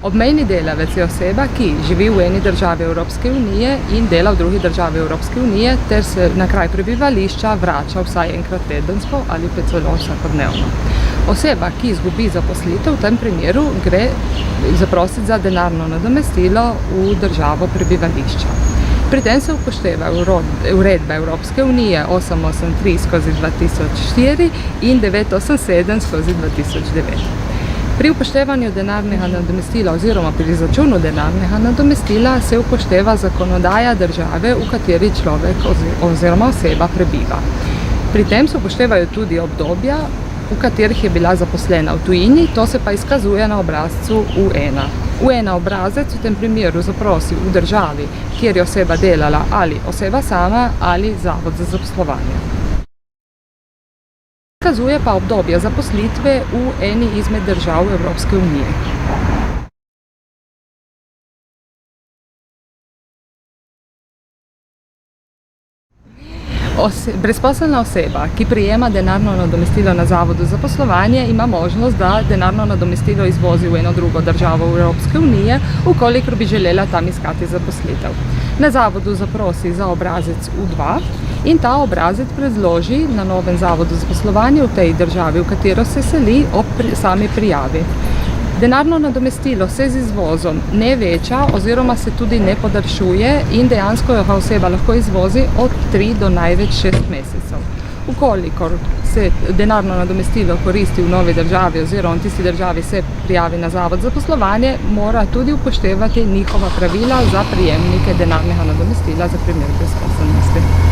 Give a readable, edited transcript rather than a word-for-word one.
Obmejni delavec je oseba, ki živi v eni državi Evropske unije in dela v drugi državi Evropske unije ter se na kraj prebivališča vrača vsaj enkrat tedensko ali pa celo vsakodnevno. Oseba, ki izgubi zaposlitev, v tem primeru gre zaprositi za denarno nadomestilo v državo prebivališča. Pri tem se upošteva uredba Evropske unije 883/2004 in 987/2009. Pri upoštevanju denarnega nadomestila oziroma pri izračunu denarnega nadomestila se upošteva zakonodaja države, v kateri človek oziroma oseba prebiva. Pri tem se upoštevajo tudi obdobja, v katerih je bila zaposlena v tujini, to se pa izkazuje na obrazcu U1. U1 obrazec v tem primeru zaprosi v državi, kjer je oseba delala, ali oseba sama ali zavod za zaposlovanje. Izkazuje pa obdobje zaposlitve v eni izmed držav Evropske unije. Brezposelna oseba, ki prejema denarno nadomestilo na zavodu za zaposlovanje, ima možnost, da denarno nadomestilo izvozi v eno drugo državo Evropske unije, ukolikor bi želela tam iskati zaposlitev. Na zavodu zaprosi za obrazec U2 in ta obrazec predloži na novem zavodu za zaposlovanje v tej državi, v katero se seli, ob sami prijavi. Denarno nadomestilo se z izvozom ne veča oziroma se tudi ne podaljšuje in dejansko jo oseba lahko izvozi od 3 do največ 6 mesecev. Ukolikor se denarno nadomestilo koristi v novi državi oziroma v tisti državi se prijavi na zavod za zaposlovanje, mora tudi upoštevati njihova pravila za prejemnike denarnega nadomestila za primer brezposelnosti.